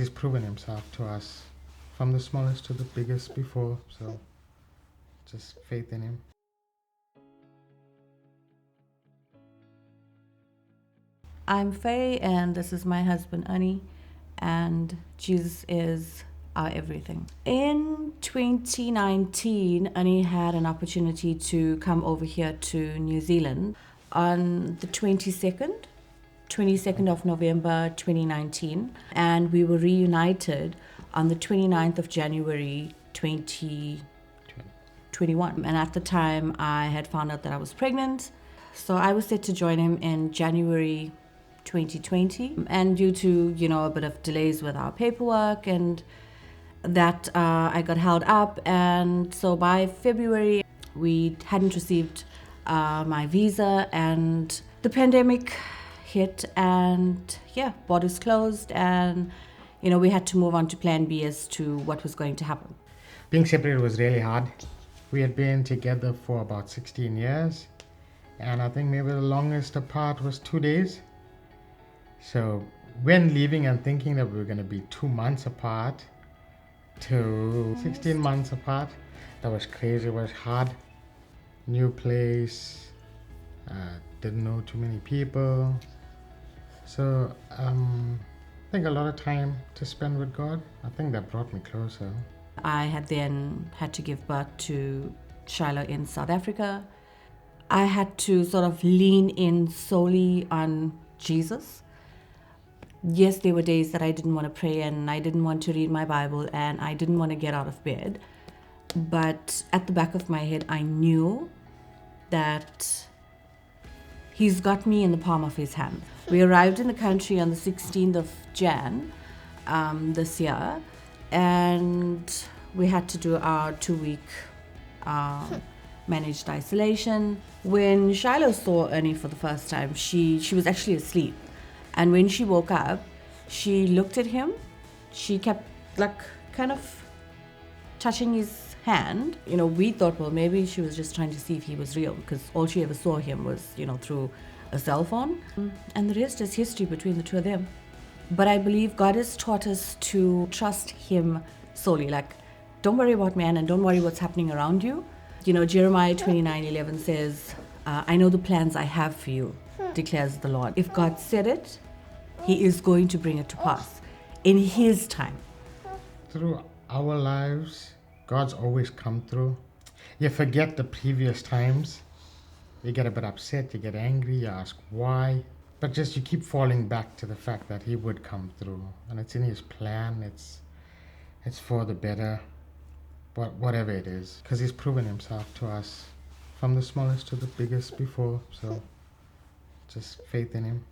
He's proven himself to us from the smallest to the biggest before, so just faith in him. I'm Faye, and this is my husband, Ernie, and Jesus is our everything. In 2019, Ernie had an opportunity to come over here to New Zealand on the 22nd of November 2019, and we were reunited on the 29th of January 2021. And at the time, I had found out that I was pregnant, so I was set to join him in January 2020, and due to a bit of delays with our paperwork and that, I got held up, and so by February we hadn't received my visa, and the pandemic hit, and borders closed, and we had to move on to plan B as to what was going to happen. Being separated was really hard. We had been together for about 16 years, and I think maybe the longest apart was 2 days. So when leaving and thinking that we were going to be 2 months apart to 16 months apart, that was crazy. It was hard. New place, didn't know too many people. So I think a lot of time to spend with God. I think that brought me closer. I had then had to give birth to Shiloh in South Africa. I had to sort of lean in solely on Jesus. Yes, there were days that I didn't want to pray, and I didn't want to read my Bible, and I didn't want to get out of bed. But at the back of my head, I knew that He's got me in the palm of His hand. We arrived in the country on the 16th of Jan this year, and we had to do our 2-week managed isolation. When Shiloh saw Ernie for the first time, she was actually asleep. And when she woke up, she looked at him. She kept kind of touching his hand. We thought, well, maybe she was just trying to see if he was real, because all she ever saw him was, through a cell phone. And the rest is history between the two of them. But I believe God has taught us to trust Him solely. Don't worry about man, and don't worry what's happening around you. Jeremiah 29:11 says, I know the plans I have for you, declares the Lord. If God said it, He is going to bring it to pass in His time. Through our lives, God's always come through. You forget the previous times. You get a bit upset, you get angry, you ask why. But just you keep falling back to the fact that He would come through. And it's in His plan. It's for the better. But whatever it is. Because He's proven Himself to us from the smallest to the biggest before. So just faith in Him.